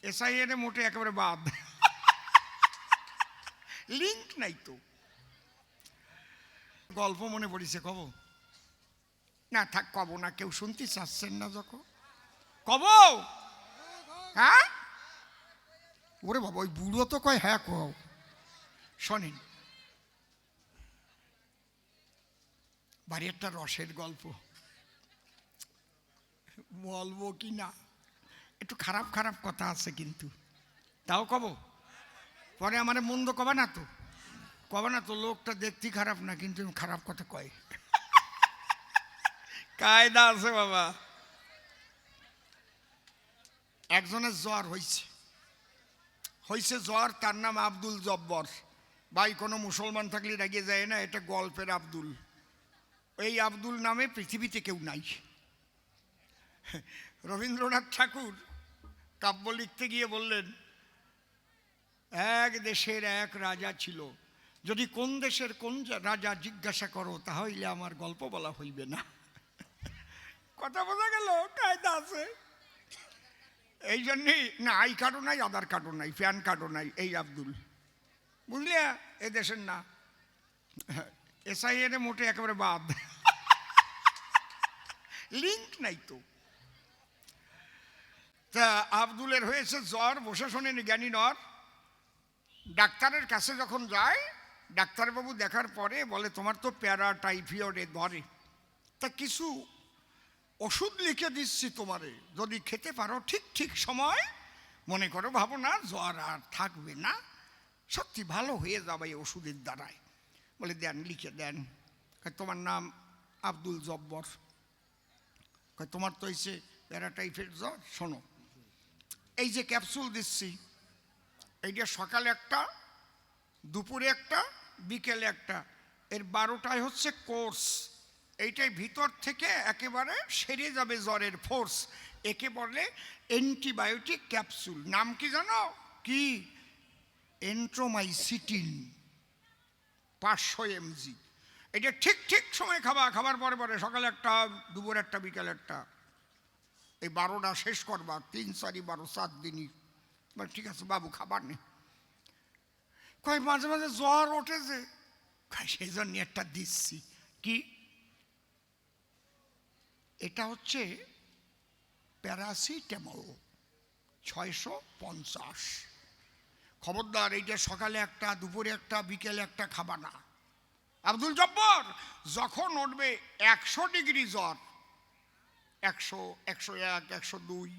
এসআইএর মোটে একেবারে বাদ, লিঙ্ক নাই তো। গল্প মনে পড়িছে, কব না? থাক, কব না, কেউ শুনতে চাচ্ছেন না যখন। কব? হ্যাঁ, ওরে বাবা, ওই বুড়ো তো কয় হ্যাঁ কও। শোনেন, বাড়ি একটা রসের গল্প, বলবো কি না? একটু খারাপ খারাপ কথা আছে কিন্তু, তাও কব। পরে আমার মন্দ কবে না তো, কবে না তো। লোকটা দেখতে খারাপ না, কিন্তু খারাপ কথা কয়, কায়দা আছে বাবা। একজনের জ্বর হয়েছে জ্বর, তার নাম আব্দুল জব্বর। ভাই, কোনো মুসলমান থাকলে রেগে যায় না, এটা গল্পের আব্দুল। এই আব্দুল নামে পৃথিবীতে কেউ নাই। রবীন্দ্রনাথ ঠাকুর কাব্য লিখতে গিয়ে বললেন, এক দেশের এক রাজা ছিল, যদি কোন দেশের কোন রাজা জিজ্ঞাসা করো, তাহলে আমার গল্প বলা হইবে না। কথা বোঝা গেল? কায়দা আছে। এই জন্যেই না আই কার্ডও নাই, আধার কার্ডও নাই, প্যান কার্ডও নাই এই আব্দুল, বুঝলে? এ দেশের না। এসআইএর মোটে একেবারে বাদ, লিঙ্ক নাই তো। তা আব্দুলের হয়েছে জ্বর, বসে শোনেনি জ্ঞানী নর। ডাক্তারের কাছে যখন যায়, ডাক্তারবাবু দেখার পরে বলে, তোমার তো প্যারা টাইফয়েডে ধরে, তা কিছু ওষুধ লিখে দিচ্ছি তোমারে, যদি খেতে পারো ঠিক ঠিক সময়, মনে করো, ভাবো না জ্বর আর থাকবে না, সত্যি ভালো হয়ে যাবে এই ওষুধের দ্বারায়। বলে, দেন, লিখে দেন। তোমার নাম আব্দুল জব্বর, তোমার তো হয়েছে প্যারাটাইফয়েড জ্বর। শোনো, এই যে ক্যাপসুল দিচ্ছি, এইটা সকালে একটা, দুপুরে একটা, বিকেলে একটা, এর 12টায় হচ্ছে কোর্স। এইটাই ভিতর থেকে একেবারে সেরে যাবে জ্বরের ফোর্স। একে বলে অ্যান্টিবায়োটিক ক্যাপসুল। নাম কি জানো? কি? এন্ট্রোমাইসিটিন, 500 mg। এটা ঠিক ঠিক সময় খাবা, খাবার পরে পরে, সকালে একটা, দুপুরে একটা, বিকেলে একটা, এই 12টা শেষ করবা, 3, 4, 12, 7 দিনই। ঠিক আছে বাবু, খাবার নেই। কয় মাঝে মাঝে জ্বর ওঠেছে, সেই জন্য একটা দিচ্ছি। কি? এটা হচ্ছে প্যারাসিটামল, 650। খবরদার, এইটা সকালে একটা, দুপুরে একটা, বিকেলে একটা খাবা না। আব্দুল জব্বর, যখন উঠবে 100 ডিগ্রি জ্বর, 100, 101, 102,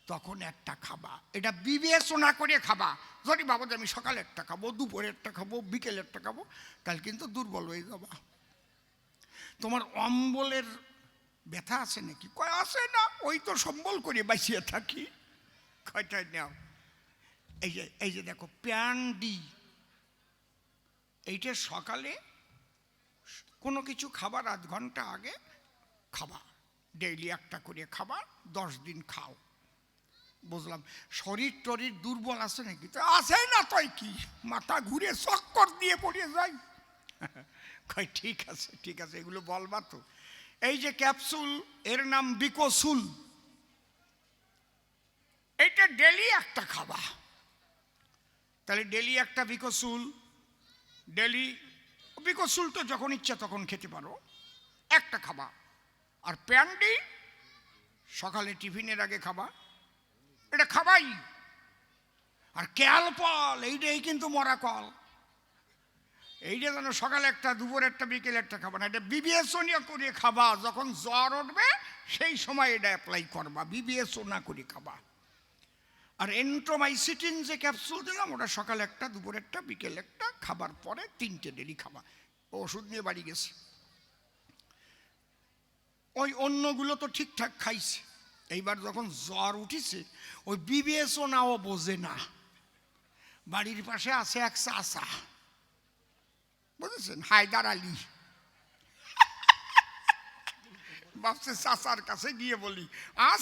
তখন একটা খাবা। এটা বিবেচনা করে খাবা। যদি ভাবো যে আমি সকালে একটা খাবো, দুপুরে একটা খাবো, বিকেলে একটা খাবো, তাহলে কিন্তু দুর্বল হয়ে যাবা। তোমার অম্বলের ব্যথা আছে নাকি? কয় আছে না, ওই তো সম্বল করে বাঁচিয়ে থাকি। কয়টায় নাও। এই যে দেখো, প্যান ডি, এইটা সকালে কোনো কিছু খাবার আধ ঘন্টা আগে খাবা, ডেইলি একটা করে খাবা, 10 দিন খাও। বুঝলাম। শরীর টরীর দুর্বল আছে নাকি? তো আছে না, তাই কি মাথা ঘুরে চক্কর দিয়ে পড়ে যাই। কই ঠিক আছে ঠিক আছে, এগুলো বলবা তো। এই যে ক্যাপসুল, এর নাম বিকোসুল। এইটা ডেলি একটা খাবা। তাহলে ডেলি একটা বিকোসুল, ডেলি বিকোসুল তো যখন ইচ্ছা তখন খেতে পারো, একটা খাবা। আর প্যান্ডি সকালে টিফিনের আগে খাবা, এটা খাবাই। আর ক্যালপল, এইটাই কিন্তু মরা কল। এইটা যেন সকালে একটা, দুপুরে একটা, বিকেলে একটা খাবা না, এটা বিবেচনা করে খাবা। যখন জ্বর উঠবে সেই সময় এটা অ্যাপ্লাই করবা, বিবেচনা করে খাবা। আর এন্ট্রোমাইসিটিন যে ক্যাপসুল দিলাম, ওটা সকালে একটা, দুপুরে একটা, বিকেলে একটা, খাবার পরে 3টে ডেলি খাবা। ওষুধ নিয়ে বাড়ি গেছে। ওই অন্যগুলো তো ঠিকঠাক খাইছে, এইবার যখন জ্বর উঠেছে, ওই বিবেচনাও বোঝে না। বাড়ির পাশে আছে এক চাচা, বুঝেছেন, হায়দার আলী। ভাবছে চাচার কাছে গিয়ে বলি,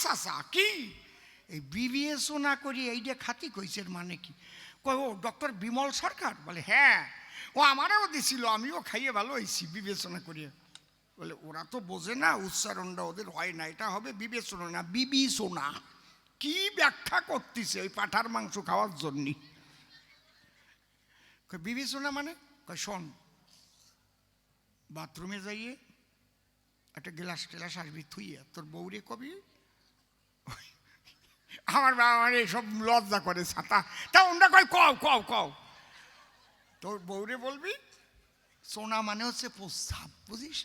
চাচা কি এই বিবেচনা করি এইটা খাতি কইছেন মানে কি? কই, ও ডক্টর বিমল সরকার? বলে হ্যাঁ, ও আমারও দিছিল, আমিও খাইয়ে ভালো হয়েছি বিবেচনা করিয়ে। বলে ওরা তো বোঝে না, উচ্চারণটা ওদের হয় না, এটা হবে বিবেচনা না, বিবিসোনা। কি ব্যাখ্যা করতেছে ওই পাঁঠার মাংস খাওয়ার জন্য। বিবেচনা মানে শোন, বাথরুমে যাইয়ে একটা গ্লাস টেলাস আসবি থুইয়া তোর বউরে কবি। আমার বাবা মানে সব লজ্জা করে ছাতা, তা ওরা কয় কও কও কও, তোর বউরে বলবি সোনা মানে হচ্ছে প্রস্রাব, বুঝিস,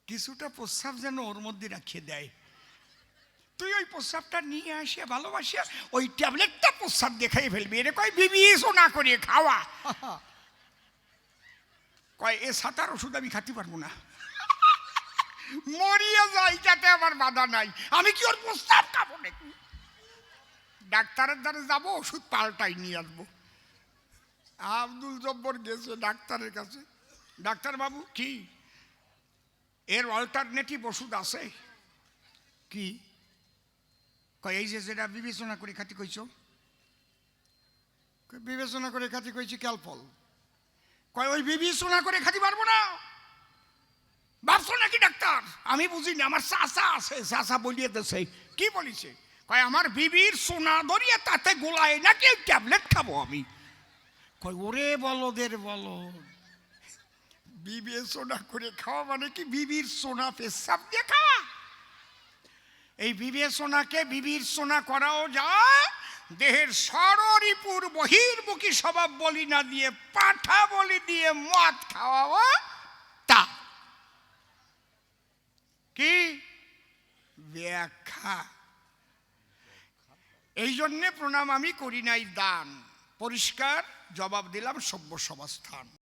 কিছুটা প্রস্রাব যেন ওর মধ্যে রাখিয়ে দেয়। তুই ওই প্রস্রাবটা নিয়ে আসিয়া ভালোবাসিয়া ওই ট্যাবলেটটা প্রস্রাব দেখাই ফেলবি, এরে কয় বিবি সোনা করে খাওয়া। কয় এ ছাতার ওষুধ আমি খাতে পারবো না, মরিয়া যাই যাতে আমার বাধা নাই, আমি কি ওর প্রস্তাব খাবো নাকি? ডাক্তারের দ্বারা যাবো, ওষুধ পাল্টাই নিয়ে আসবো। আব্দুল জব্বর গেছে ডাক্তারের কাছে, ডাক্তার বাবু কি এর অল্টারনেটিভ ওষুধ আছে কি? কয় এই যে যেটা বিবেচনা করে খাতি কইছ। বিবেচনা করে খাতি কইছি ক্যালপল। কয় ওই বিবেচনা করে খাতি পারবো না, ভাবছো নাকি ডাক্তার? আমি বুঝি না, আমার চাচা আছে, চাচা বলিয়ে দেছে। কি বলিছে? কয় আমার বিবির সোনা ধরিয়ে তাতে গোলায় নাকি ট্যাবলেট খাবো আমি। কয় ওরে বলদের বলদ, বিবেচনা করে খাওয়া মানে কি বিবির সোনা পেশাব দিয়ে খাওয়া? এই বিবেচনাকে বিবির সোনা করাও যায়, দেহের সররিপুর বহির্মুখী স্বভাব বলি না দিয়ে পাঠা বলি দিয়ে মদ খাওয়াও তা কি ব্যাখ্যা। এই জন্যে প্রণাম আমি করি নাই দান, পরিষ্কার জবাব দিলাম সভ্য সমাজস্থান।